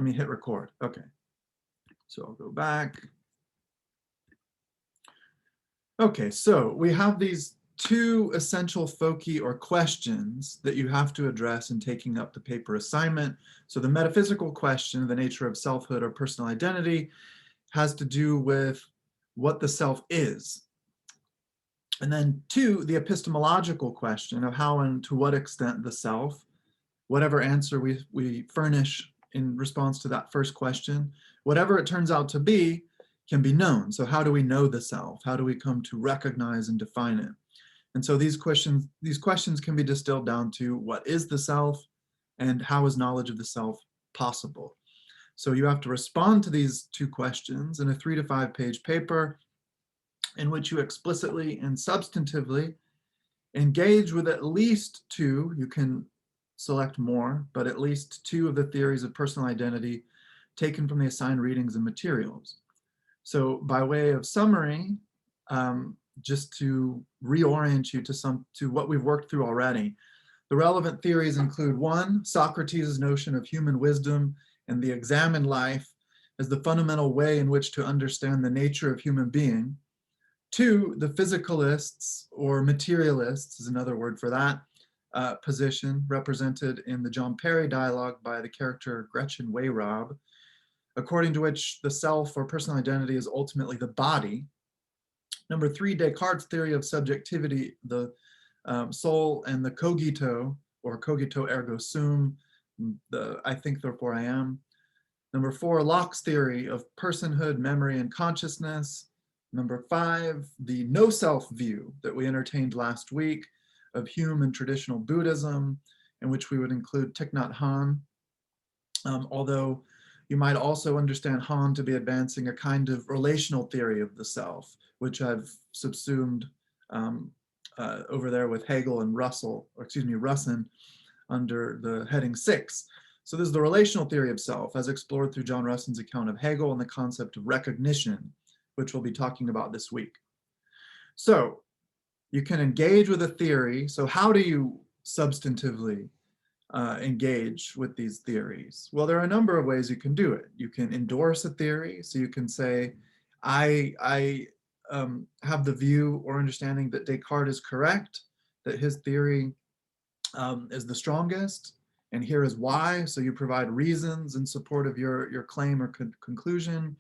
Let me hit record. Okay, so I'll go back. Okay, so we have these two essential foci or questions that you have to address in taking up the paper assignment. So the metaphysical question, the nature of selfhood or personal identity, has to do with what the self is. And then two, the epistemological question of how and to what extent the self, whatever answer we furnish in response to that first question, whatever it turns out to be, can be known. So how do we know the self? How do we come to recognize and define it? And so these questions can be distilled down to what is the self and how is knowledge of the self possible? So you have to respond to these two questions in a 3 to 5 page paper in which you explicitly and substantively engage with at least two, you can select more, but at least two of the theories of personal identity taken from the assigned readings and materials. So by way of summary, just to reorient you to what we've worked through already, the relevant theories include: one, Socrates' notion of human wisdom and the examined life as the fundamental way in which to understand the nature of human being. Two, the physicalists, or materialists is another word for that, position represented in the John Perry dialogue by the character Gretchen Weyrob, according to which the self or personal identity is ultimately the body. Number three, Descartes' theory of subjectivity, the soul and the cogito, or cogito ergo sum, the I think therefore I am. Number four, Locke's theory of personhood, memory, and consciousness. Number five, the no-self view that we entertained last week of Hume and traditional Buddhism, in which we would include Thich Nhat Hanh, although you might also understand Hanh to be advancing a kind of relational theory of the self, which I've subsumed over there with Hegel and Russin under the heading 6. So this is the relational theory of self as explored through John Russin's account of Hegel and the concept of recognition, which we'll be talking about this week. So you can engage with a theory. So how do you substantively engage with these theories? Well, there are a number of ways you can do it. You can endorse a theory. So you can say, I have the view or understanding that Descartes is correct, that his theory is the strongest, and here is why. So you provide reasons in support of your claim or conclusion.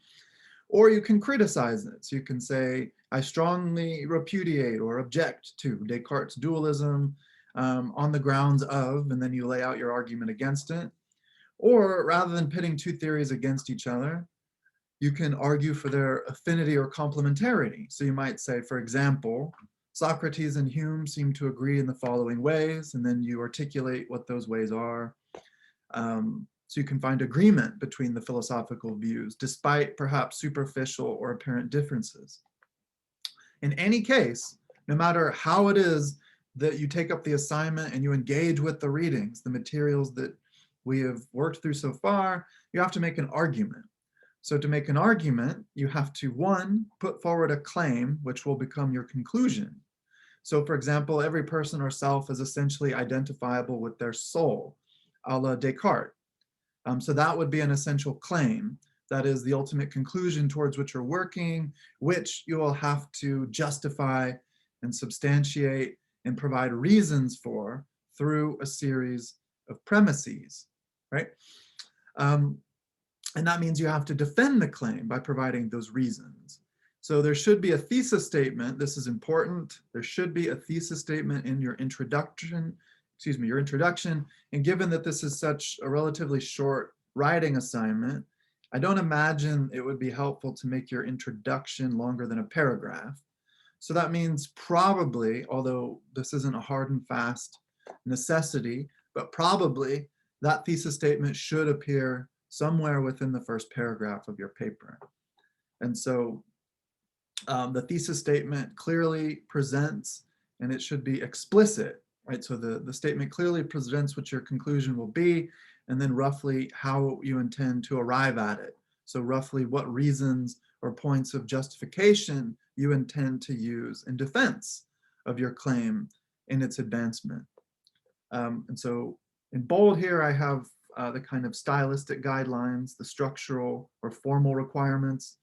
Or you can criticize it. So you can say, I strongly repudiate or object to Descartes' dualism on the grounds of, and then you lay out your argument against it. Or rather than pitting two theories against each other, you can argue for their affinity or complementarity. So you might say, for example, Socrates and Hume seem to agree in the following ways, and then you articulate what those ways are. So you can find agreement between the philosophical views, despite perhaps superficial or apparent differences. In any case, no matter how it is that you take up the assignment and you engage with the readings, the materials that we have worked through so far, you have to make an argument. So to make an argument, you have to, one, put forward a claim, which will become your conclusion. So for example, every person or self is essentially identifiable with their soul, a la Descartes. So that would be an essential claim. That is the ultimate conclusion towards which you're working, which you will have to justify and substantiate and provide reasons for through a series of premises, right? And that means you have to defend the claim by providing those reasons. So there should be a thesis statement. This is important. There should be a thesis statement in your introduction. And given that this is such a relatively short writing assignment, I don't imagine it would be helpful to make your introduction longer than a paragraph. So that means probably, although this isn't a hard and fast necessity, but probably that thesis statement should appear somewhere within the first paragraph of your paper. And so the thesis statement clearly presents, and it should be explicit, right? So the statement clearly presents what your conclusion will be, and then roughly how you intend to arrive at it. So roughly what reasons or points of justification you intend to use in defense of your claim in its advancement. And so in bold here, I have the kind of stylistic guidelines, the structural or formal requirements.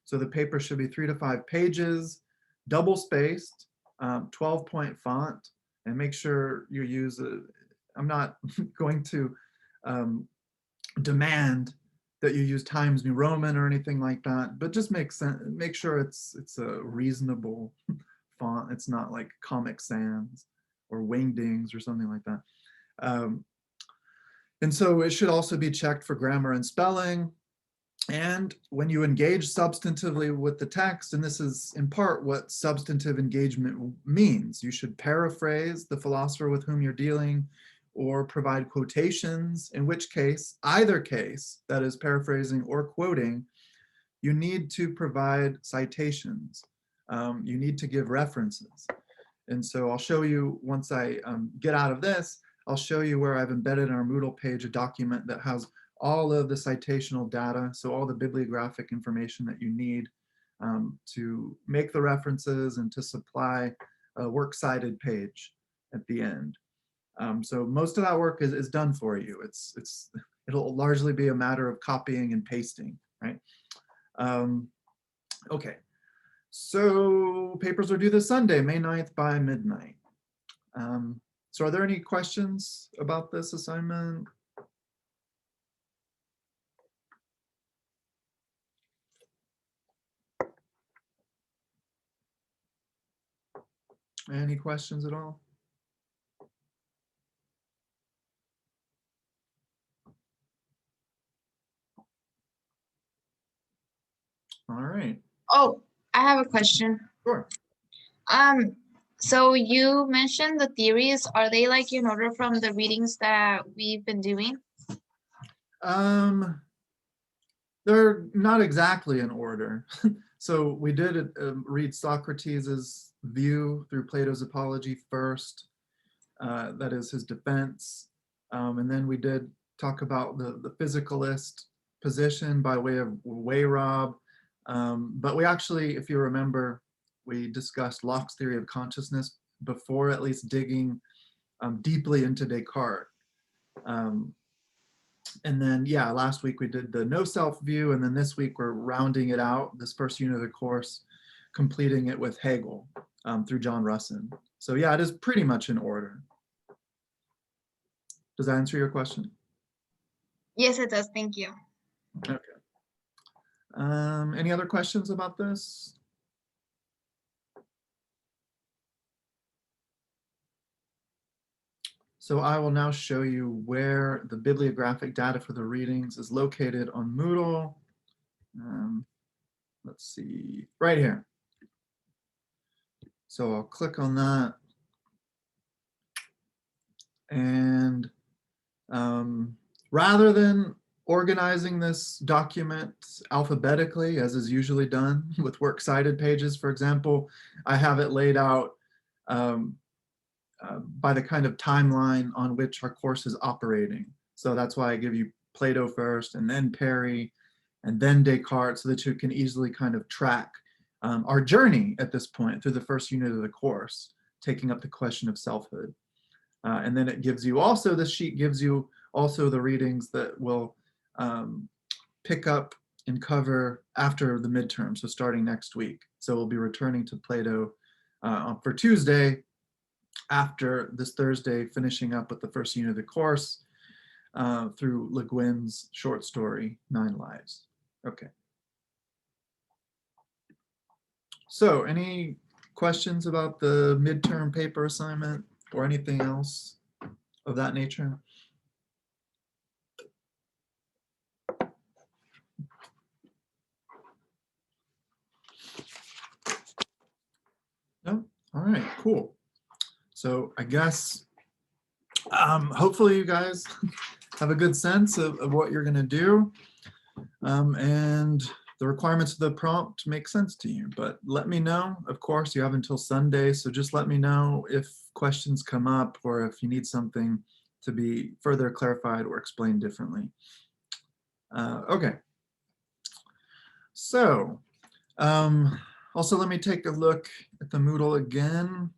So the paper should be 3 to 5 pages, double spaced, 12-point font, and make sure you use I'm not going to demand that you use Times New Roman or anything like that, but just make sure it's a reasonable font. It's not like Comic Sans or Wingdings or something like that. And so it should also be checked for grammar and spelling. And when you engage substantively with the text, and this is in part what substantive engagement means, you should paraphrase the philosopher with whom you're dealing or provide quotations, in which case, either case, that is paraphrasing or quoting, you need to provide citations. You need to give references. And so I'll show you, once I get out of this, I'll show you where I've embedded in our Moodle page a document that has all of the citational data, so all the bibliographic information that you need to make the references and to supply a works-cited page at the end. So most of that work is done for you. It'll largely be a matter of copying and pasting, right? Okay, so papers are due this Sunday, May 9th by midnight. So are there any questions about this assignment? Any questions at all? All right. Oh, I have a question. Sure. So you mentioned the theories. Are they like in order from the readings that we've been doing? They're not exactly in order. So we did read Socrates's view through Plato's Apology first. That is his defense. And then we did talk about the physicalist position by way of Weyrob. But we actually, if you remember, we discussed Locke's theory of consciousness before at least digging deeply into Descartes. And then, yeah, last week we did the no self view, and then this week we're rounding it out, this first unit of the course, completing it with Hegel through John Russin. So yeah, it is pretty much in order. Does that answer your question? Yes, it does. Thank you. Okay. Any other questions about this? So I will now show you where the bibliographic data for the readings is located on Moodle. Let's see, right here. So I'll click on that. And rather than organizing this document alphabetically, as is usually done with works cited pages, for example, I have it laid out by the kind of timeline on which our course is operating. So that's why I give you Plato first, and then Perry, and then Descartes, so that you can easily kind of track our journey at this point through the first unit of the course, taking up the question of selfhood. And then it gives you also, this sheet gives you also the readings that will pick up and cover after the midterm, so starting next week. So we'll be returning to Plato for Tuesday, after this Thursday, finishing up with the first unit of the course through Le Guin's short story, 9 Lives. Okay. So any questions about the midterm paper assignment or anything else of that nature? No? All right, cool. So I guess hopefully you guys have a good sense of what you're going to do, and the requirements of the prompt make sense to you. But let me know. Of course, you have until Sunday, so just let me know if questions come up or if you need something to be further clarified or explained differently. Okay. So also let me take a look at the Moodle again,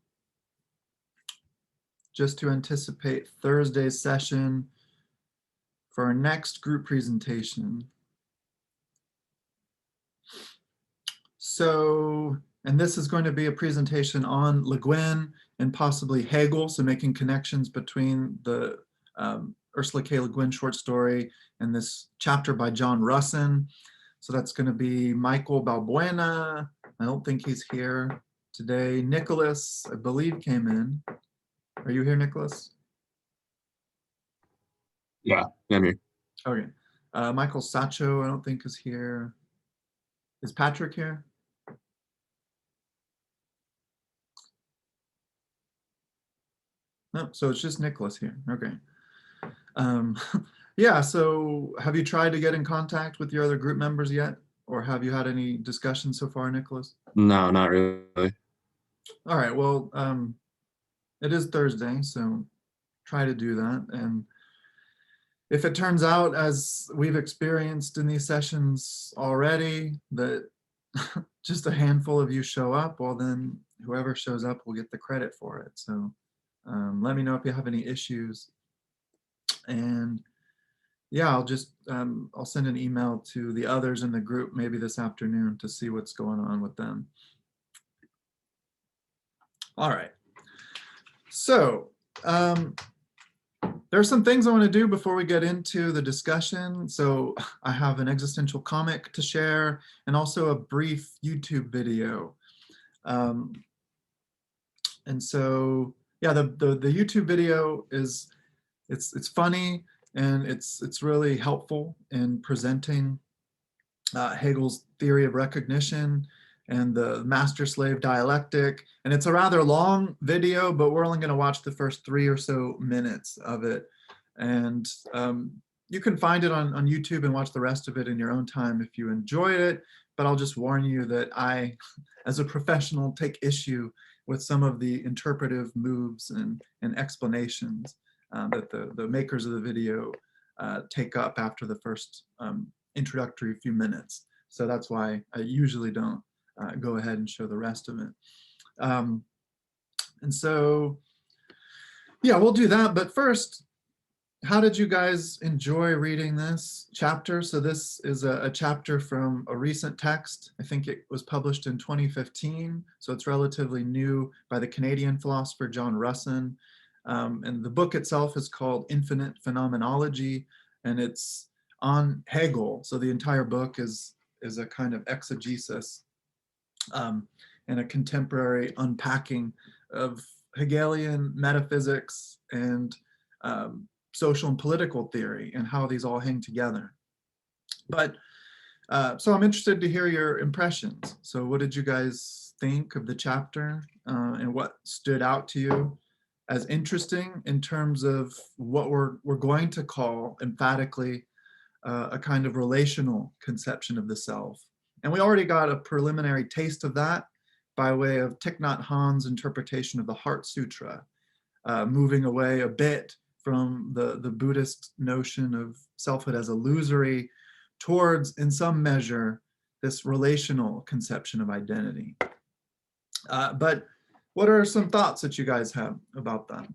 just to anticipate Thursday's session. for our next group presentation. So, and this is going to be a presentation on Le Guin and possibly Hegel, so making connections between the Ursula K. Le Guin short story and this chapter by John Russin. So that's going to be Michael Balbuena. I don't think he's here today. Nicholas, I believe, came in. Are you here, Nicholas? Yeah, I'm here. Okay. Michael Sacho, I don't think is here. Is Patrick here? No, so it's just Nicholas here. Okay. Yeah, so have you tried to get in contact with your other group members yet? Or have you had any discussions so far, Nicholas? No, not really. All right, well, it is Thursday, so try to do that. And if it turns out, as we've experienced in these sessions already, that just a handful of you show up, well, then whoever shows up will get the credit for it. So let me know if you have any issues. And yeah, I'll send an email to the others in the group maybe this afternoon to see what's going on with them. All right. So there are some things I want to do before we get into the discussion. So I have an existential comic to share and also a brief YouTube video. And so, yeah, the YouTube video is, it's funny and it's really helpful in presenting Hegel's theory of recognition and the master-slave dialectic. And it's a rather long video, but we're only going to watch the first 3 or so minutes of it. And you can find it on YouTube and watch the rest of it in your own time if you enjoy it. But I'll just warn you that I, as a professional, take issue with some of the interpretive moves and explanations that the makers of the video take up after the first introductory few minutes. So that's why I usually don't go ahead and show the rest of it. And so, yeah, we'll do that. But first, how did you guys enjoy reading this chapter? So this is a chapter from a recent text. I think it was published in 2015. So it's relatively new, by the Canadian philosopher John Russin. And the book itself is called Infinite Phenomenology, and it's on Hegel. So the entire book is a kind of exegesis and a contemporary unpacking of Hegelian metaphysics and social and political theory and how these all hang together. But so I'm interested to hear your impressions. So what did you guys think of the chapter and what stood out to you as interesting in terms of what we're going to call emphatically a kind of relational conception of the self? And we already got a preliminary taste of that by way of Thich Nhat Hanh's interpretation of the Heart Sutra, moving away a bit from the Buddhist notion of selfhood as illusory towards, in some measure, this relational conception of identity. But what are some thoughts that you guys have about that?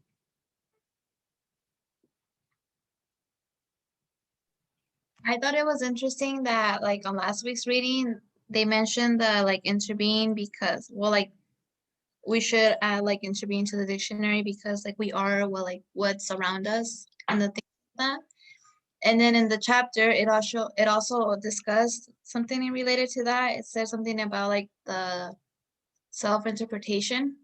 I thought it was interesting that like on last week's reading, they mentioned the like interbeing because, well, like we should add like interbeing to the dictionary because like we are, well, like what's around us and the things like that. And then in the chapter, it also discussed something related to that. It said something about like the self-interpretation,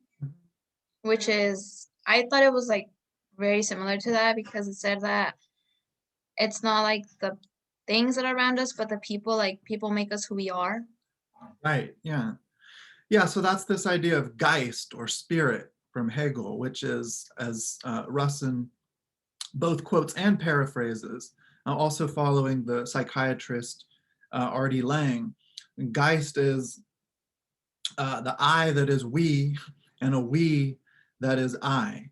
which is, I thought it was like very similar to that because it said that it's not like the things that are around us, but the people, like people make us who we are. Right, yeah. Yeah, so that's this idea of Geist or spirit from Hegel, which is, as Russin both quotes and paraphrases, also following the psychiatrist R.D. Laing. Geist is the I that is we and a we that is I.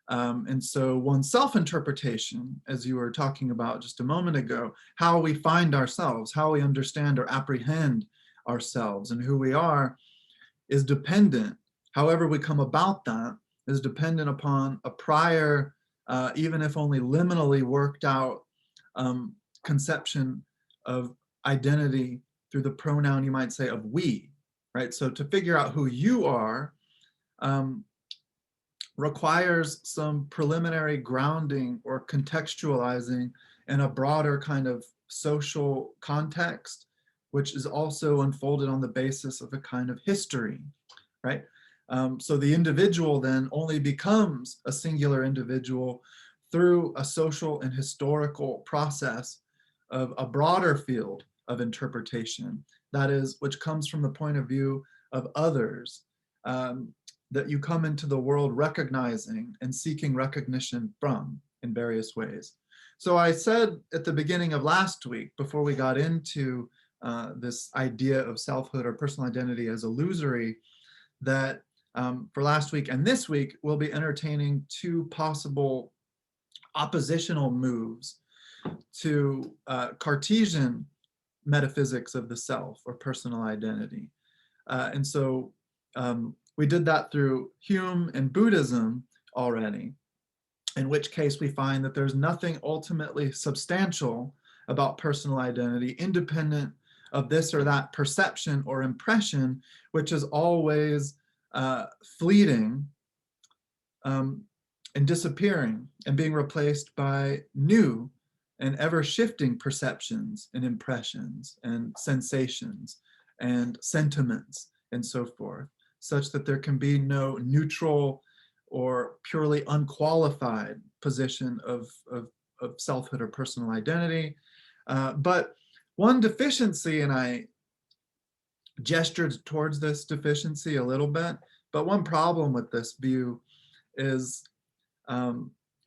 And so one's self-interpretation, as you were talking about just a moment ago, how we find ourselves, how we understand or apprehend ourselves and who we are, is dependent, however we come about that, is dependent upon a prior, even if only liminally worked out conception of identity through the pronoun, you might say, of we, right? So to figure out who you are requires some preliminary grounding or contextualizing in a broader kind of social context, which is also unfolded on the basis of a kind of history, right? So the individual then only becomes a singular individual through a social and historical process of a broader field of interpretation, that is, which comes from the point of view of others, that you come into the world recognizing and seeking recognition from in various ways. So I said at the beginning of last week, before we got into this idea of selfhood or personal identity as illusory, that for last week and this week, we'll be entertaining two possible oppositional moves to Cartesian metaphysics of the self or personal identity. And so we did that through Hume and Buddhism already, in which case we find that there's nothing ultimately substantial about personal identity, independent of this or that perception or impression, which is always fleeting and disappearing and being replaced by new and ever-shifting perceptions and impressions and sensations and sentiments and so forth, such that there can be no neutral or purely unqualified position of selfhood or personal identity. But one deficiency, and I gestured towards this deficiency a little bit, but one problem with this view is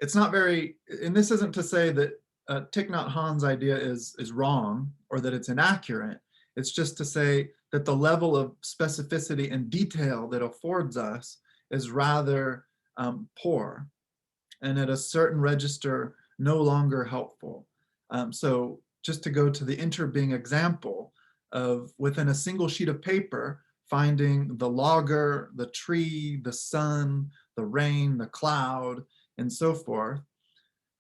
it's not very, and this isn't to say that Thich Nhat Hanh's idea is wrong or that it's inaccurate. It's just to say that the level of specificity and detail that affords us is rather poor, and at a certain register, no longer helpful. So just to go to the interbeing example of within a single sheet of paper, finding the logger, the tree, the sun, the rain, the cloud, and so forth.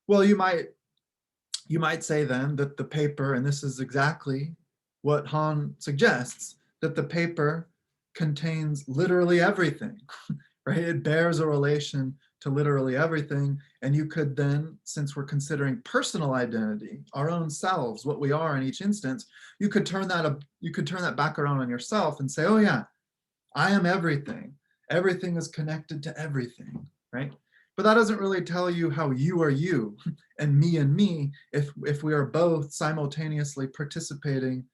Well, you might say then that the paper, and this is exactly what Han suggests, that the paper contains literally everything, right? It bears a relation to literally everything. And you could then, since we're considering personal identity, our own selves, what we are in each instance, you could turn that back around on yourself and say, oh yeah, I am everything. Everything is connected to everything, right? But that doesn't really tell you how you are you and me if we are both simultaneously participating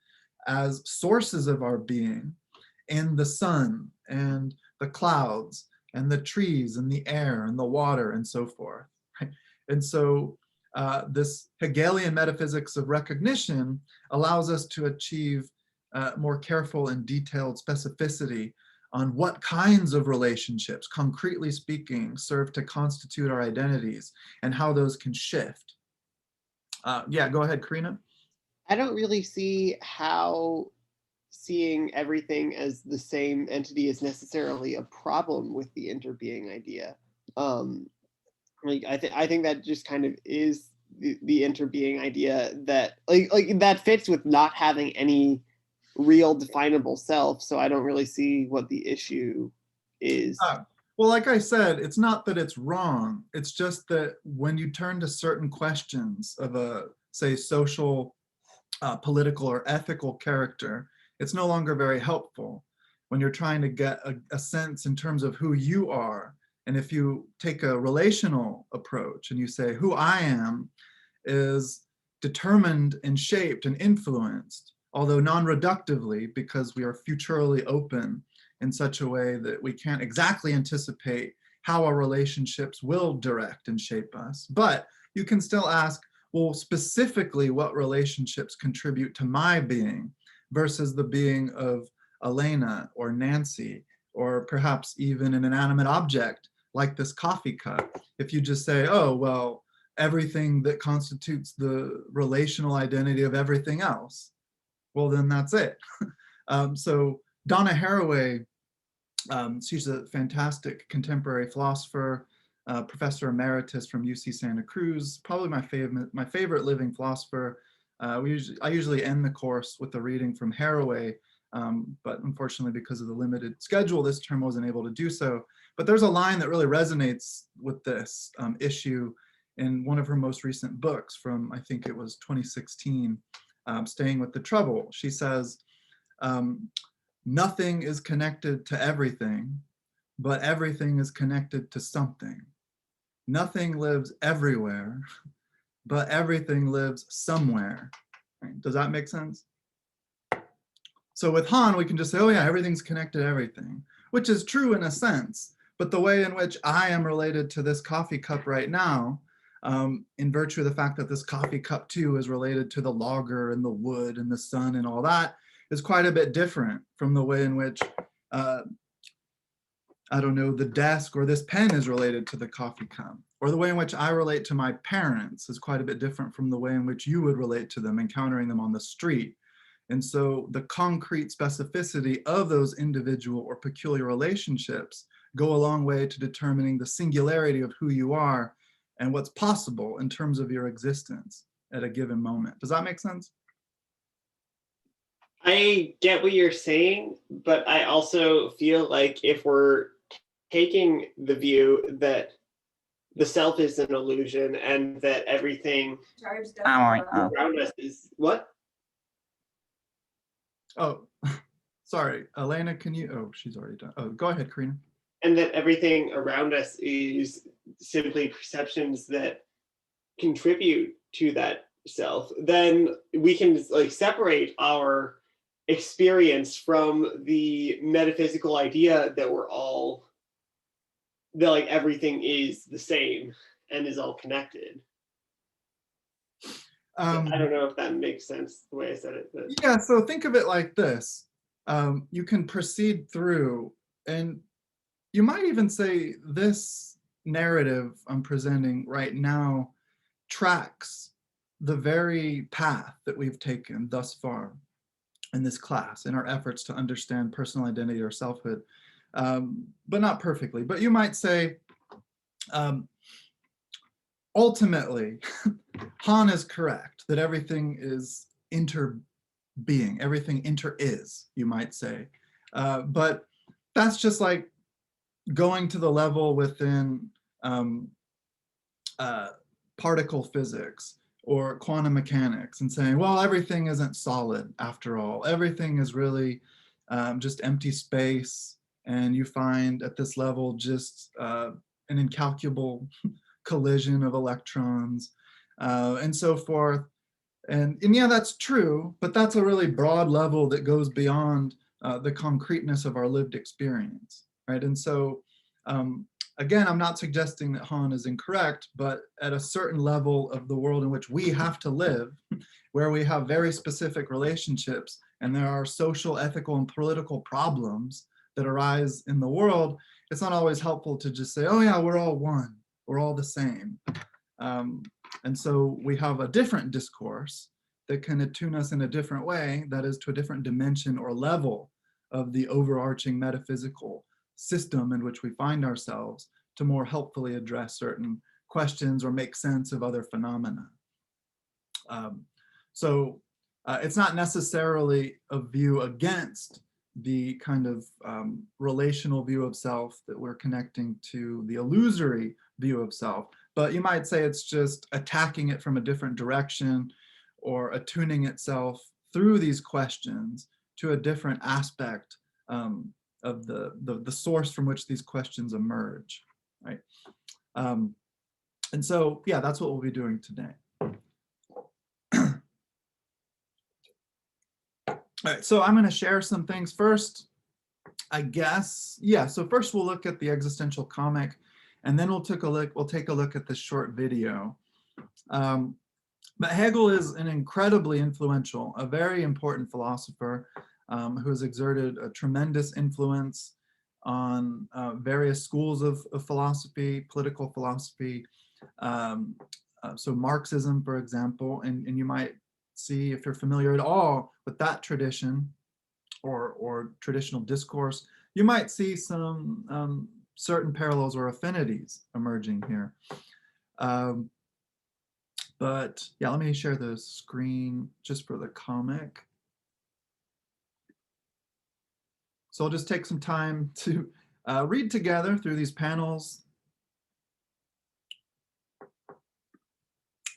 as sources of our being in the sun and the clouds and the trees and the air and the water and so forth, right? And so this Hegelian metaphysics of recognition allows us to achieve more careful and detailed specificity on what kinds of relationships, concretely speaking, serve to constitute our identities and how those can shift. Yeah, go ahead, Karina. I don't really see how seeing everything as the same entity is necessarily a problem with the interbeing idea. Like I think that just kind of is the interbeing idea that like that fits with not having any real definable self. So I don't really see what the issue is. Well, like I said, it's not that it's wrong. It's just that when you turn to certain questions of a, say, social, political, or ethical character, it's no longer very helpful when you're trying to get a sense in terms of who you are. And if you take a relational approach and you say, who I am is determined and shaped and influenced, although non-reductively, because we are futurally open in such a way that we can't exactly anticipate how our relationships will direct and shape us. But you can still ask, well, specifically what relationships contribute to my being versus the being of Elena or Nancy, or perhaps even an inanimate object like this coffee cup. If you just say, oh, well, everything that constitutes the relational identity of everything else, well, then that's it. So Donna Haraway, she's a fantastic contemporary philosopher, professor emeritus from UC Santa Cruz, probably my favorite living philosopher. I usually end the course with a reading from Haraway, but unfortunately because of the limited schedule this term wasn't able to do so. But there's a line that really resonates with this issue in one of her most recent books from, I think it was 2016, Staying with the Trouble. She says, nothing is connected to everything, but everything is connected to something. Nothing lives everywhere, but everything lives somewhere. Right? Does that make sense? So with Han, we can just say, oh yeah, everything's connected to everything, which is true in a sense, but the way in which I am related to this coffee cup right now, in virtue of the fact that this coffee cup too is related to the logger and the wood and the sun and all that, is quite a bit different from the way in which, I don't know, the desk or this pen is related to the coffee cup, or the way in which I relate to my parents is quite a bit different from the way in which you would relate to them, encountering them on the street. And so the concrete specificity of those individual or peculiar relationships go a long way to determining the singularity of who you are and what's possible in terms of your existence at a given moment. Does that make sense? I get what you're saying, but I also feel like if we're taking the view that the self is an illusion and that everything around us is what? Oh, sorry, Elena, can you, oh, she's already done. Oh, go ahead, Karina. And that everything around us is simply perceptions that contribute to that self, then we can like separate our experience from the metaphysical idea that we're all, that like everything is the same and is all connected. I don't know if that makes sense the way I said it. But. Yeah, so think of it like this. You can proceed through, and you might even say this narrative I'm presenting right now tracks the very path that we've taken thus far in this class, in our efforts to understand personal identity or selfhood, but not perfectly. But you might say, ultimately, Han is correct that everything is interbeing, everything inter-is, you might say. But that's just like going to the level within particle physics or quantum mechanics and saying, well, everything isn't solid after all. Everything is really just empty space. And you find at this level just an incalculable collision of electrons and so forth. And yeah, that's true, but that's a really broad level that goes beyond the concreteness of our lived experience, right? And so, again, I'm not suggesting that Han is incorrect, but at a certain level of the world in which we have to live, where we have very specific relationships, and there are social, ethical, and political problems that arise in the world, it's not always helpful to just say, oh yeah, we're all one, we're all the same. And so we have a different discourse that can attune us in a different way, that is to a different dimension or level of the overarching metaphysical system in which we find ourselves, to more helpfully address certain questions or make sense of other phenomena. So it's not necessarily a view against the kind of relational view of self that we're connecting to the illusory view of self, but you might say it's just attacking it from a different direction or attuning itself through these questions to a different aspect of the source from which these questions emerge, right? And so, yeah, that's what we'll be doing today. All right, so I'm going to share some things first, I guess. Yeah, so first we'll look at the existential comic, and then we'll take a look at this short video. But Hegel is an incredibly influential, a very important philosopher who has exerted a tremendous influence on various schools of philosophy, political philosophy. So Marxism, for example, and you might see, if you're familiar at all with that tradition or traditional discourse, you might see some certain parallels or affinities emerging here. But yeah, let me share the screen just for the comic. So I'll just take some time to read together through these panels.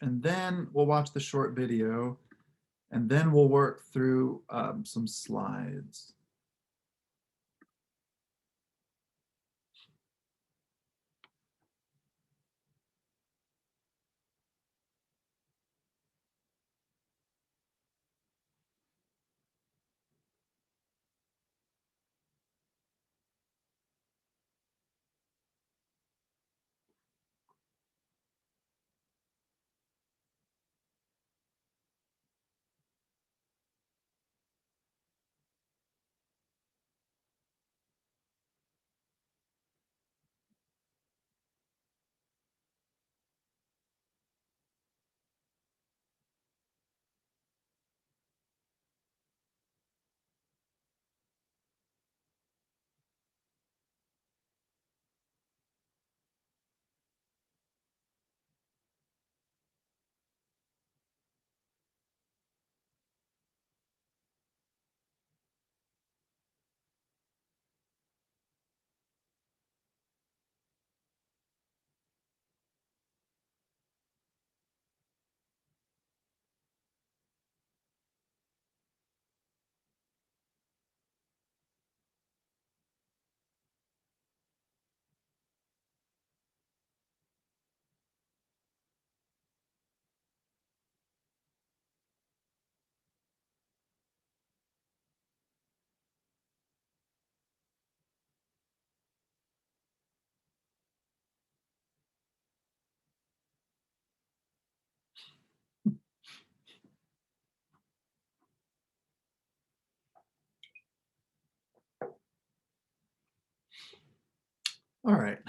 And then we'll watch the short video. And then we'll work through some slides. All right.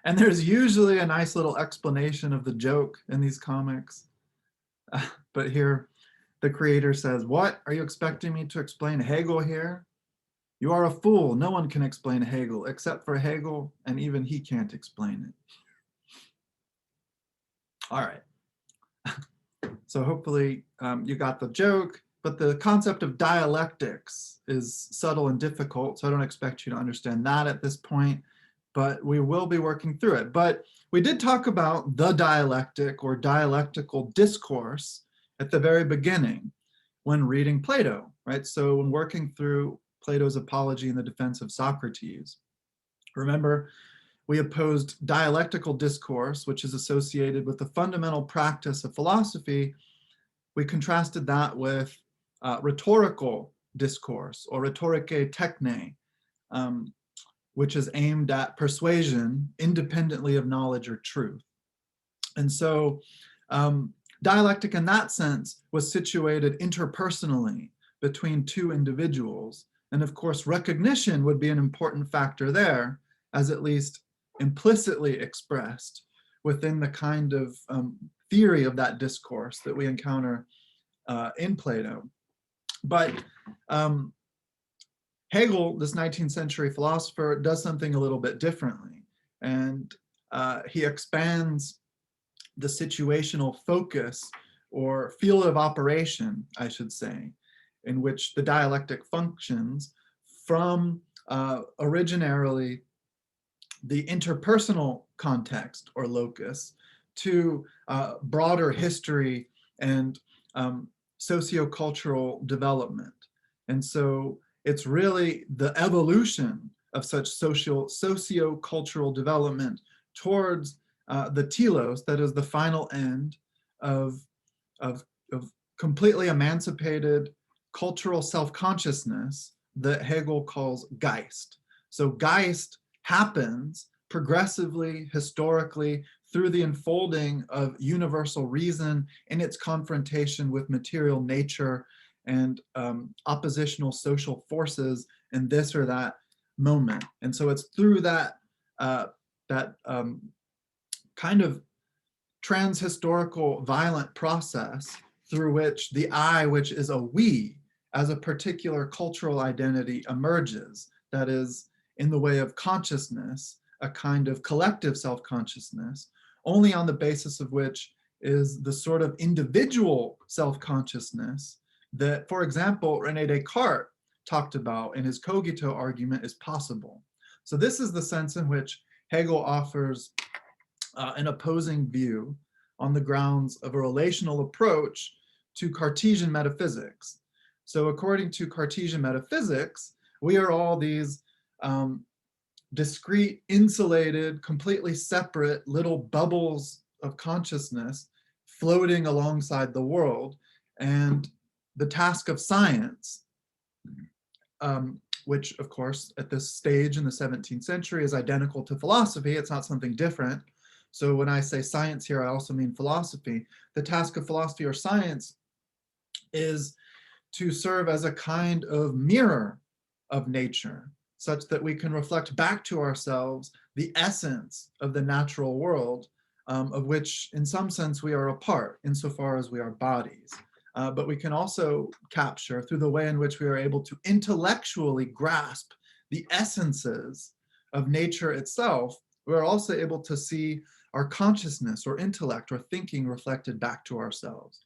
And there's usually a nice little explanation of the joke in these comics. But here, the creator says, "What? Are you expecting me to explain Hegel here? You are a fool. No one can explain Hegel except for Hegel, and even he can't explain it." All right. So hopefully you got the joke, but the concept of dialectics is subtle and difficult, so I don't expect you to understand that at this point, but we will be working through it. But we did talk about the dialectic or dialectical discourse at the very beginning when reading Plato, right? So when working through Plato's Apology in the Defense of Socrates, remember, we opposed dialectical discourse, which is associated with the fundamental practice of philosophy. We contrasted that with rhetorical discourse, or rhetoricae techne, which is aimed at persuasion independently of knowledge or truth. And so dialectic in that sense was situated interpersonally between two individuals. And of course, recognition would be an important factor there, as at least implicitly expressed within the kind of theory of that discourse that we encounter in Plato. But Hegel, this 19th century philosopher, does something a little bit differently. And he expands the situational focus or field of operation, I should say, in which the dialectic functions from originarily the interpersonal context or locus to broader history and sociocultural development. And so it's really the evolution of such socio-cultural development towards the telos, that is the final end of completely emancipated cultural self-consciousness that Hegel calls Geist. So Geist happens progressively, historically, through the unfolding of universal reason in its confrontation with material nature and oppositional social forces in this or that moment. And so it's through that kind of transhistorical violent process through which the I, which is a we, as a particular cultural identity emerges, that is in the way of consciousness, a kind of collective self-consciousness, only on the basis of which is the sort of individual self-consciousness that, for example, René Descartes talked about in his cogito argument is possible. So this is the sense in which Hegel offers an opposing view on the grounds of a relational approach to Cartesian metaphysics. So according to Cartesian metaphysics, we are all these discrete, insulated, completely separate little bubbles of consciousness floating alongside the world. And the task of science, which of course at this stage in the 17th century is identical to philosophy, it's not something different. So when I say science here, I also mean philosophy. The task of philosophy or science is to serve as a kind of mirror of nature, such that we can reflect back to ourselves the essence of the natural world, of which in some sense we are a part, insofar as we are bodies. But we can also capture, through the way in which we are able to intellectually grasp the essences of nature itself, we're also able to see our consciousness or intellect or thinking reflected back to ourselves.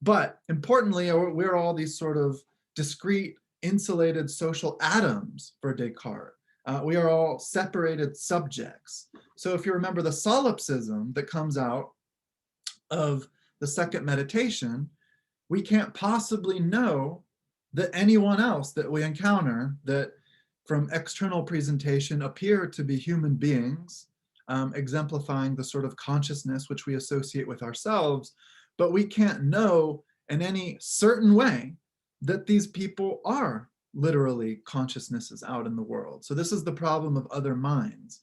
But importantly, we're all these sort of discrete, insulated social atoms for Descartes. We are all separated subjects. So if you remember the solipsism that comes out of the second meditation, we can't possibly know that anyone else that we encounter that from external presentation appear to be human beings, exemplifying the sort of consciousness which we associate with ourselves, but we can't know in any certain way that these people are literally consciousnesses out in the world. So this is the problem of other minds.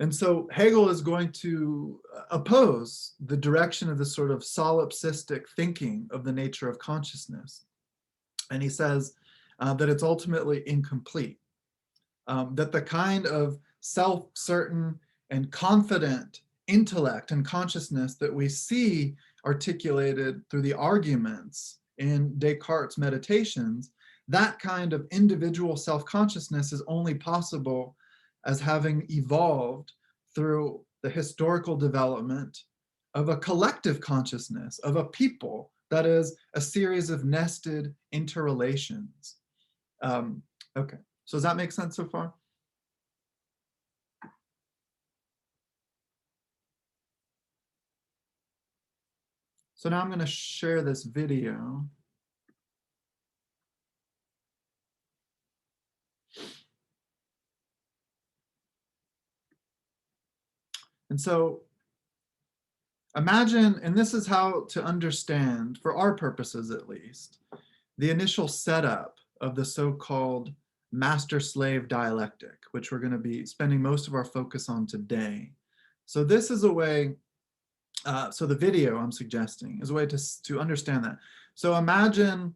And so Hegel is going to oppose the direction of this sort of solipsistic thinking of the nature of consciousness. And he says that it's ultimately incomplete, that the kind of self-certain and confident intellect and consciousness that we see articulated through the arguments in Descartes' meditations, that kind of individual self-consciousness is only possible as having evolved through the historical development of a collective consciousness, of a people, that is a series of nested interrelations. Okay, so does that make sense so far? So now I'm going to share this video. And so imagine, and this is how to understand, for our purposes at least, the initial setup of the so-called master-slave dialectic, which we're going to be spending most of our focus on today. So this is a way, so the video I'm suggesting is a way to understand that. So imagine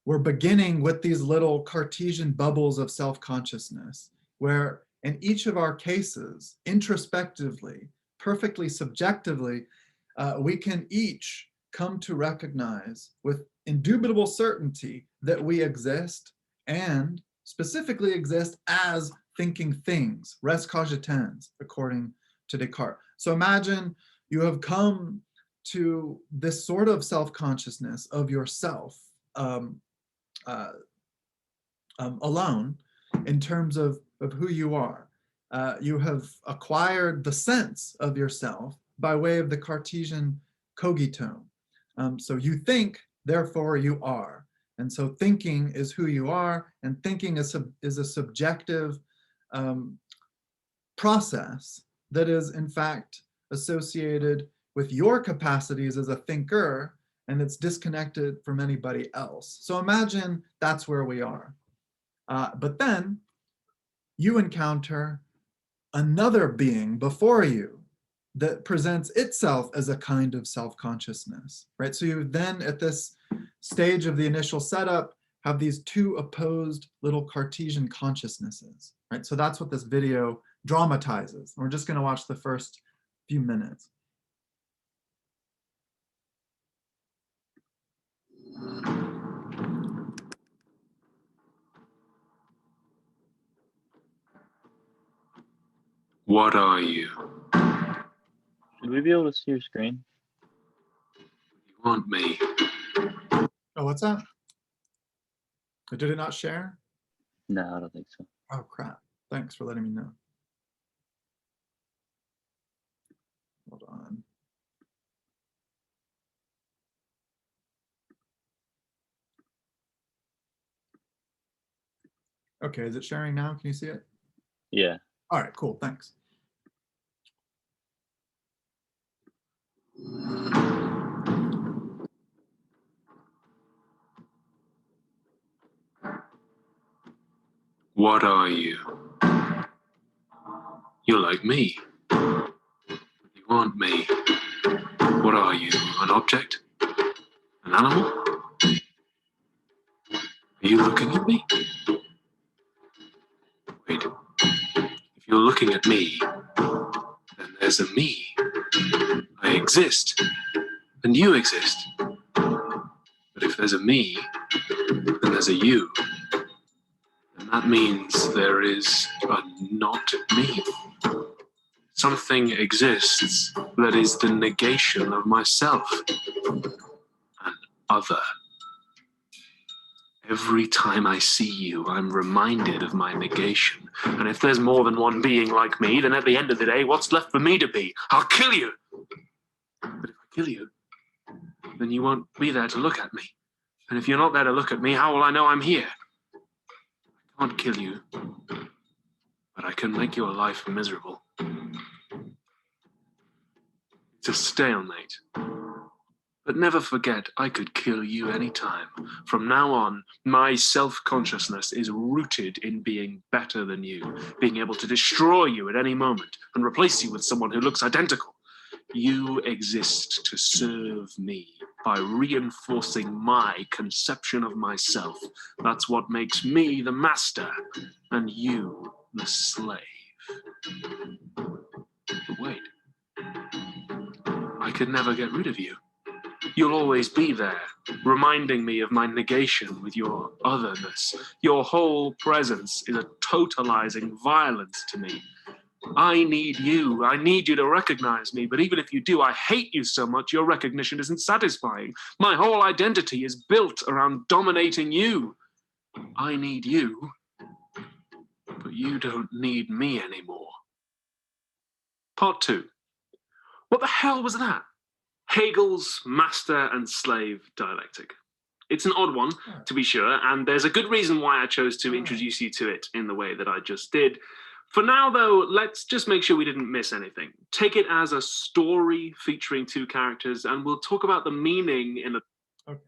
we're beginning with these little Cartesian bubbles of self-consciousness, where in each of our cases, introspectively, perfectly subjectively, we can each come to recognize with indubitable certainty that we exist, and specifically exist as thinking things, res cogitans, according to Descartes. So imagine you have come to this sort of self-consciousness of yourself alone in terms of who you are. You have acquired the sense of yourself by way of the Cartesian cogito. So you think, therefore you are. And so thinking is who you are, and thinking is a subjective process that is in fact associated with your capacities as a thinker, and it's disconnected from anybody else. So imagine that's where we are. But then you encounter another being before you that presents itself as a kind of self-consciousness, right? So you then, at this stage of the initial setup, have these two opposed little Cartesian consciousnesses, right? So that's what this video dramatizes. We're just going to watch the first few minutes. What are you? Should we be able to see your screen? You want me? Oh, what's that? Did it not share? No, I don't think so. Oh, crap. Thanks for letting me know. Hold on. Okay, is it sharing now? Can you see it? Yeah. All right, cool, thanks. What are you? You're like me. You want me. What are you? An object? An animal? Are you looking at me? Wait. If you're looking at me, then there's a me. I exist. And you exist. But if there's a me, then there's a you. And that means there is a not me. Something exists that is the negation of myself. An other. Every time I see you, I'm reminded of my negation. And if there's more than one being like me, then at the end of the day, what's left for me to be? I'll kill you! But if I kill you, then you won't be there to look at me. And if you're not there to look at me, how will I know I'm here? I can't kill you, but I can make your life miserable. It's a stalemate. But never forget, I could kill you anytime. From now on, my self-consciousness is rooted in being better than you, being able to destroy you at any moment and replace you with someone who looks identical. You exist to serve me by reinforcing my conception of myself. That's what makes me the master and you the slave. But wait, I could never get rid of you. You'll always be there, reminding me of my negation with your otherness. Your whole presence is a totalizing violence to me. I need you. I need you to recognize me. But even if you do, I hate you so much your recognition isn't satisfying. My whole identity is built around dominating you. I need you, but you don't need me anymore. Part 2. What the hell was that? Hegel's master and slave dialectic. It's an odd one, to be sure, and there's a good reason why I chose to introduce you to it in the way that I just did. For now, though, let's just make sure we didn't miss anything. Take it as a story featuring 2 characters, and we'll talk about the meaning in a... Okay.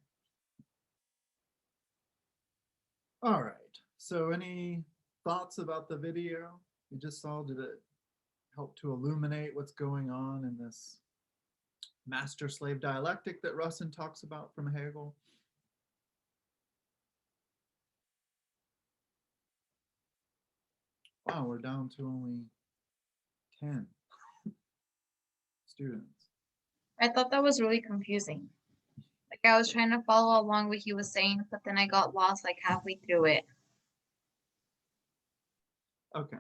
All right, so any thoughts about the video you just saw? Did it help to illuminate what's going on in this master-slave dialectic that Russin talks about from Hegel? Wow, we're down to only 10 students. I thought that was really confusing. Like I was trying to follow along what he was saying, but then I got lost like halfway through it. Okay.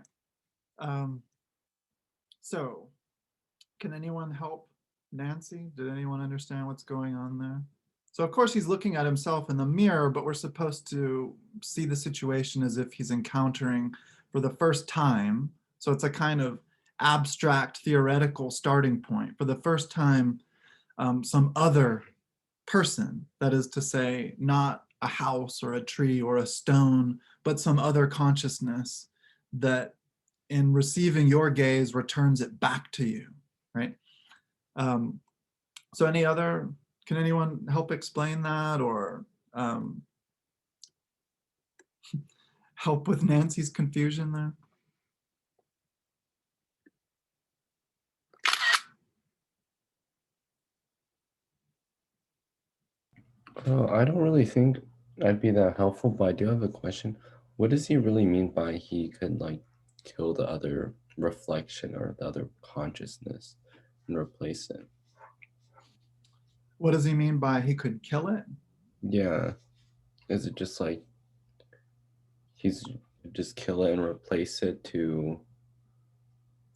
So, can anyone help Nancy? Did anyone understand what's going on there? So of course he's looking at himself in the mirror, but we're supposed to see the situation as if he's encountering for the first time. So it's a kind of abstract theoretical starting point. For the first time, some other person, that is to say, not a house or a tree or a stone, but some other consciousness that in receiving your gaze returns it back to you, right? So can anyone help explain that or help with Nancy's confusion there? I don't really think I'd be that helpful, but I do have a question. What does he really mean by he could like kill the other reflection or the other consciousness and replace it? What does he mean by he could kill it? Yeah. Is it just like he's just kill it and replace it to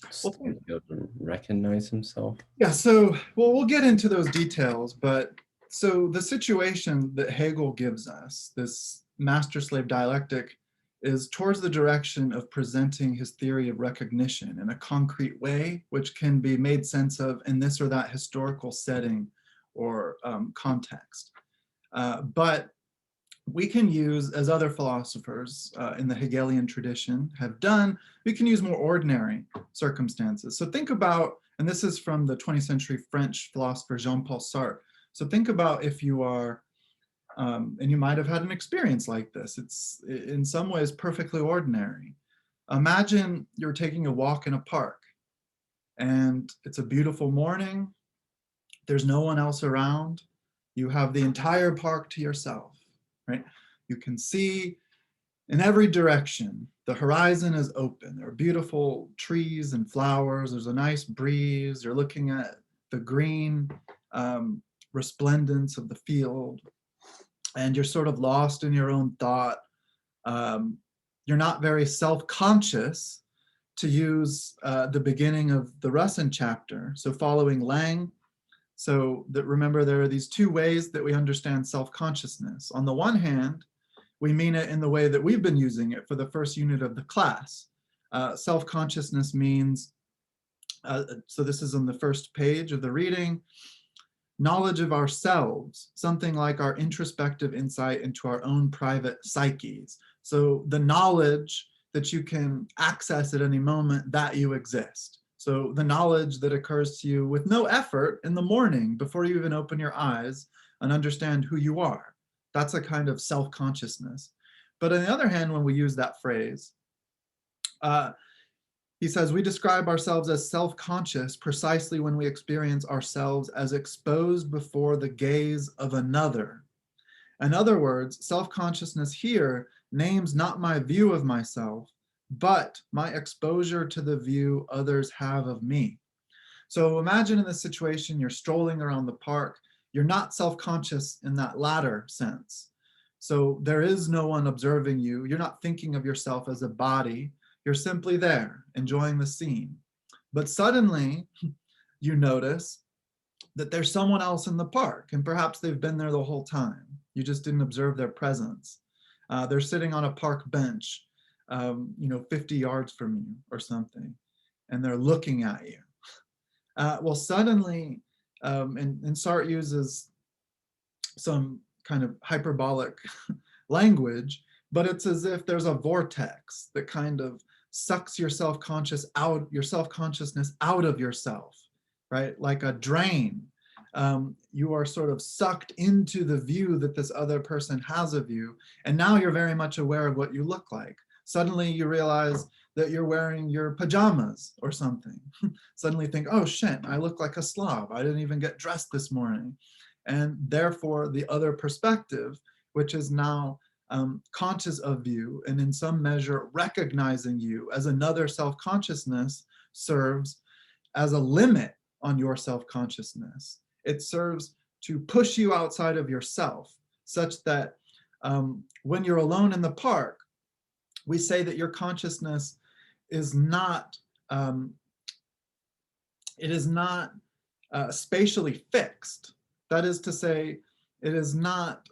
Well, Still be able to recognize himself. yeah, so well, we'll get into those details, but so the situation that Hegel gives us, this master-slave dialectic, is towards the direction of presenting his theory of recognition in a concrete way, which can be made sense of in this or that historical setting or context. But we can use, as other philosophers in the Hegelian tradition have done, we can use more ordinary circumstances. So think about, and this is from the 20th century French philosopher Jean-Paul Sartre. So think about if you are, and you might have had an experience like this. It's in some ways perfectly ordinary. Imagine you're taking a walk in a park and it's a beautiful morning. There's no one else around. You have the entire park to yourself, right? You can see in every direction. The horizon is open. There are beautiful trees and flowers. There's a nice breeze. You're looking at the green resplendence of the field, and you're sort of lost in your own thought. You're not very self-conscious, to use the beginning of the Russian chapter. So following Lang, so that remember there are these two ways that we understand self-consciousness. On the one hand, we mean it in the way that we've been using it for the first unit of the class. Self-consciousness means, so this is on the first page of the reading, knowledge of ourselves, something like our introspective insight into our own private psyches. So the knowledge that you can access at any moment that you exist. So the knowledge that occurs to you with no effort in the morning before you even open your eyes and understand who you are. That's a kind of self-consciousness. But on the other hand, when we use that phrase, he says, we describe ourselves as self-conscious precisely when we experience ourselves as exposed before the gaze of another. In other words, self-consciousness here names not my view of myself, but my exposure to the view others have of me. So imagine in this situation, you're strolling around the park, you're not self-conscious in that latter sense. So there is no one observing you. You're not thinking of yourself as a body. You're simply there, enjoying the scene. But suddenly, you notice that there's someone else in the park, and perhaps they've been there the whole time. You just didn't observe their presence. They're sitting on a park bench, 50 yards from you or something, and they're looking at you. Well, suddenly, and Sartre uses some kind of hyperbolic language, but it's as if there's a vortex that kind of sucks your self-consciousness out of yourself, right? Like a drain. You are sort of sucked into the view that this other person has of you, and now you're very much aware of what you look like. Suddenly you realize that you're wearing your pajamas or something. Suddenly think, oh shit, I look like a Slav. I didn't even get dressed this morning. And therefore the other perspective, which is now conscious of you and in some measure recognizing you as another self-consciousness, serves as a limit on your self-consciousness. It serves to push you outside of yourself, such that when you're alone in the park, we say that your consciousness is not, spatially fixed. That is to say, it is not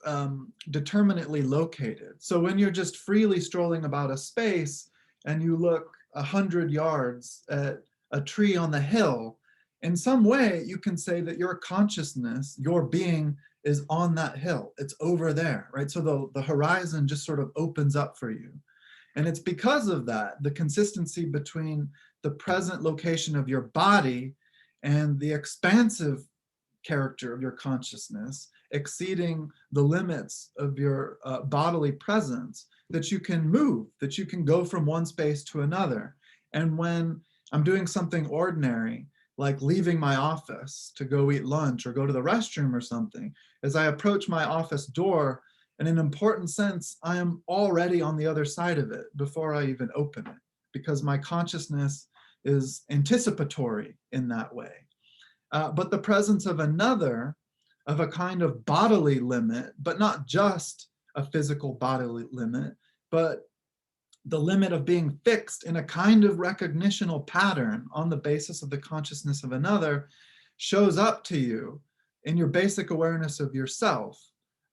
determinately located. So when you're just freely strolling about a space and you look 100 yards at a tree on the hill, in some way you can say that your consciousness, your being, is on that hill. It's over there, right? So the horizon just sort of opens up for you. And it's because of that, the consistency between the present location of your body and the expansive character of your consciousness, exceeding the limits of your bodily presence, that you can move, that you can go from one space to another. And when I'm doing something ordinary, like leaving my office to go eat lunch or go to the restroom or something, as I approach my office door, in an important sense, I am already on the other side of it before I even open it, because my consciousness is anticipatory in that way. But the presence of another, of a kind of bodily limit, but not just a physical bodily limit, but the limit of being fixed in a kind of recognitional pattern on the basis of the consciousness of another shows up to you in your basic awareness of yourself.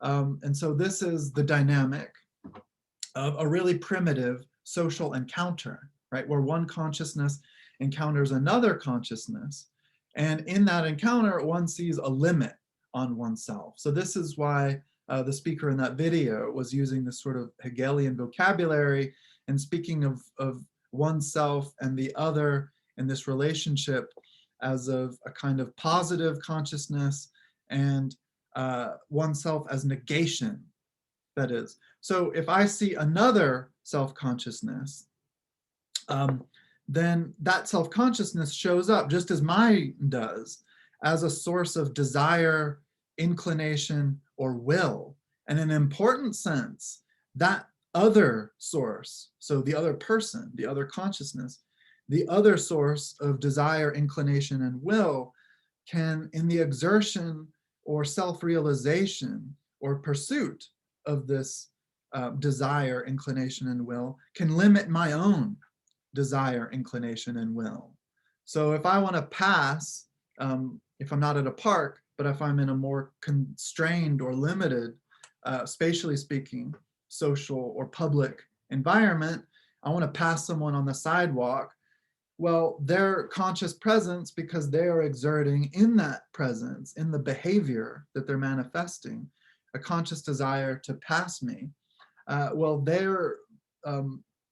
And so this is the dynamic of a really primitive social encounter, right? Where one consciousness encounters another consciousness. And in that encounter, one sees a limit on oneself. So this is why the speaker in that video was using this sort of Hegelian vocabulary and speaking of oneself and the other in this relationship as of a kind of positive consciousness and oneself as negation, that is. So if I see another self-consciousness, then that self-consciousness shows up just as mine does, as a source of desire, inclination, or will. And in an important sense, that other source, so the other person, the other consciousness, the other source of desire, inclination, and will can, in the exertion or self-realization or pursuit of this desire, inclination, and will, can limit my own desire, inclination, and will. So if I want to pass, if I'm not at a park, but if I'm in a more constrained or limited, spatially speaking, social or public environment, I want to pass someone on the sidewalk. Well, their conscious presence, because they are exerting in that presence, in the behavior that they're manifesting, a conscious desire to pass me, well, they're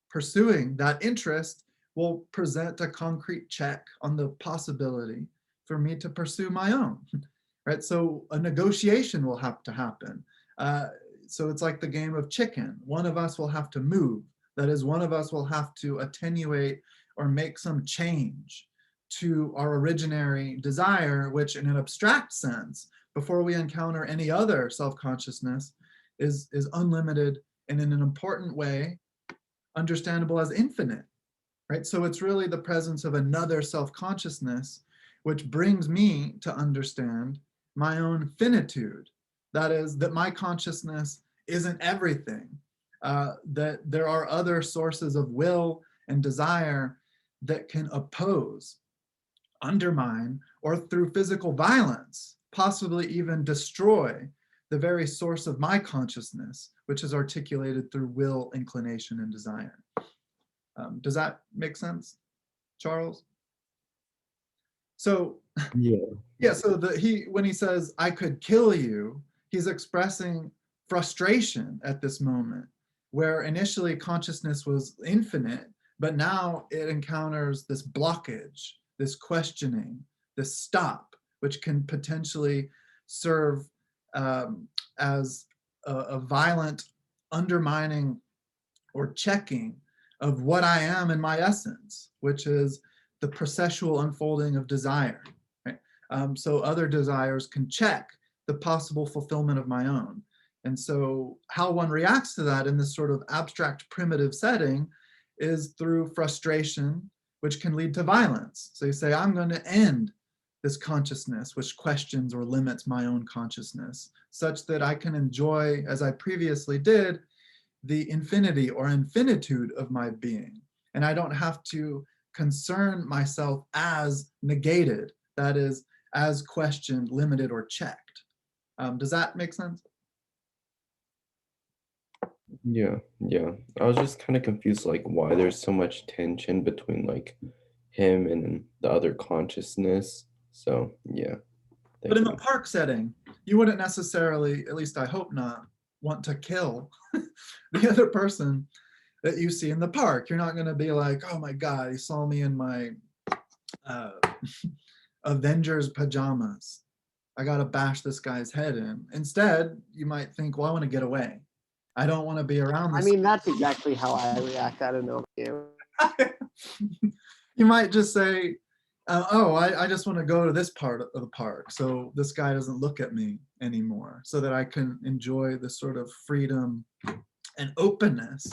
pursuing that interest will present a concrete check on the possibility for me to pursue my own, right? So a negotiation will have to happen. So it's like the game of chicken. One of us will have to move. That is, one of us will have to attenuate or make some change to our originary desire, which in an abstract sense, before we encounter any other self-consciousness, is unlimited and in an important way, understandable as infinite, right? So it's really the presence of another self-consciousness which brings me to understand my own finitude. That is, that my consciousness isn't everything, that there are other sources of will and desire that can oppose, undermine, or through physical violence, possibly even destroy the very source of my consciousness, which is articulated through will, inclination, and desire. Does that make sense, Charles? So yeah, so when he says, I could kill you, he's expressing frustration at this moment, where initially consciousness was infinite, but now it encounters this blockage, this questioning, this stop, which can potentially serve as a violent undermining or checking of what I am in my essence, which is the processual unfolding of desire. Right? So other desires can check the possible fulfillment of my own. And so how one reacts to that in this sort of abstract primitive setting is through frustration, which can lead to violence. So you say, I'm going to end this consciousness which questions or limits my own consciousness, such that I can enjoy, as I previously did, the infinity or infinitude of my being. And I don't have to concern myself as negated, that is, as questioned, limited, or checked. Does that make sense? Yeah. I was just kind of confused, like why there's so much tension between like him and the other consciousness. So yeah. But in the park setting, you wouldn't necessarily, at least I hope not, want to kill the other person that you see in the park. You're not going to be like, oh my God, he saw me in my Avengers pajamas. I got to bash this guy's head in. Instead, you might think, well, I want to get away. I don't want to be around this. I mean, that's exactly how I react. I don't know you. You might just say, oh, I just want to go to this part of the park so this guy doesn't look at me anymore, so that I can enjoy this sort of freedom and openness,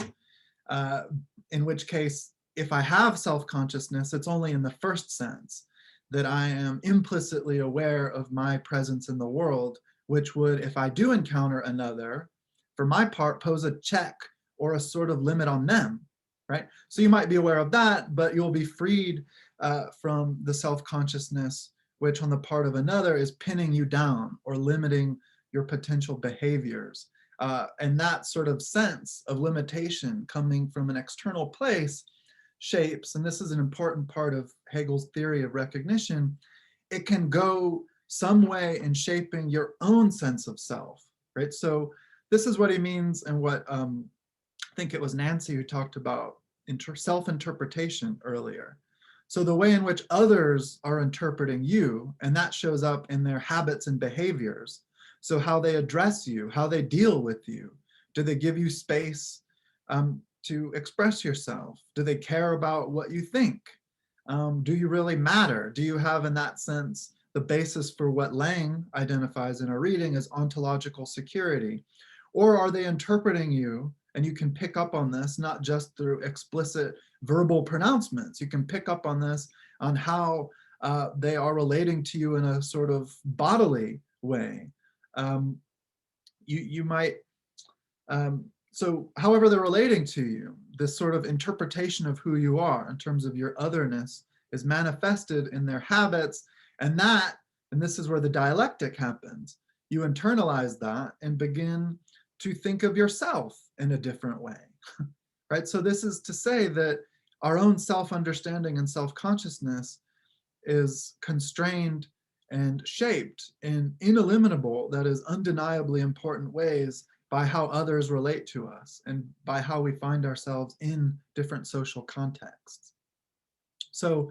in which case, if I have self-consciousness, it's only in the first sense that I am implicitly aware of my presence in the world, which would, if I do encounter another, for my part, pose a check or a sort of limit on them. right? So you might be aware of that, but you'll be freed from the self-consciousness, which on the part of another is pinning you down or limiting your potential behaviors. And that sort of sense of limitation coming from an external place shapes, and this is an important part of Hegel's theory of recognition, it can go some way in shaping your own sense of self, right? So this is what he means, and what I think it was Nancy who talked about self-interpretation earlier. So the way in which others are interpreting you, and that shows up in their habits and behaviors. So how they address you, how they deal with you. Do they give you space to express yourself? Do they care about what you think? Do you really matter? Do you have, in that sense, the basis for what Lang identifies in our reading as ontological security? Or are they interpreting you, and you can pick up on this not just through explicit verbal pronouncements, you can pick up on this on how they are relating to you in a sort of bodily way. You might, so however they're relating to you, this sort of interpretation of who you are in terms of your otherness is manifested in their habits, and this is where the dialectic happens. You internalize that and begin to think of yourself in a different way, right? So this is to say that our own self-understanding and self-consciousness is constrained and shaped in ineliminable, that is undeniably important ways by how others relate to us and by how we find ourselves in different social contexts. So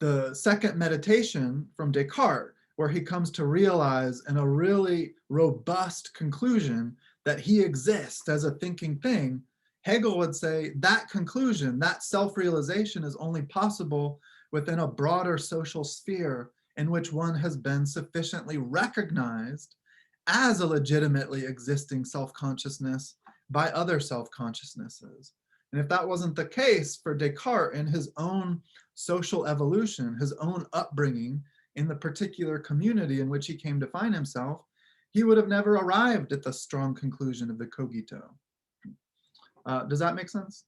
the second meditation from Descartes, where he comes to realize in a really robust conclusion that he exists as a thinking thing, Hegel would say that conclusion, that self-realization is only possible within a broader social sphere in which one has been sufficiently recognized as a legitimately existing self-consciousness by other self-consciousnesses. And if that wasn't the case for Descartes in his own social evolution, his own upbringing in the particular community in which he came to find himself, he would have never arrived at the strong conclusion of the cogito. Does that make sense?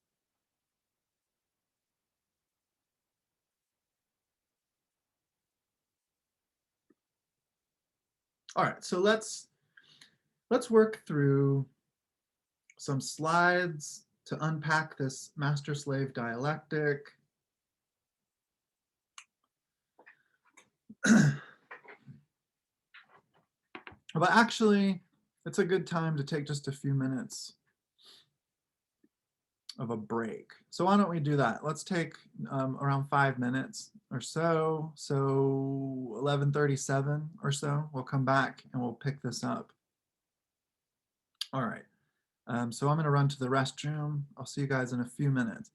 All right, so let's work through some slides to unpack this master-slave dialectic. But actually, it's a good time to take just a few minutes of a break. So why don't we do that? Let's take around 5 minutes or so. So 11:37 or so, we'll come back and we'll pick this up. All right. So I'm going to run to the restroom. I'll see you guys in a few minutes.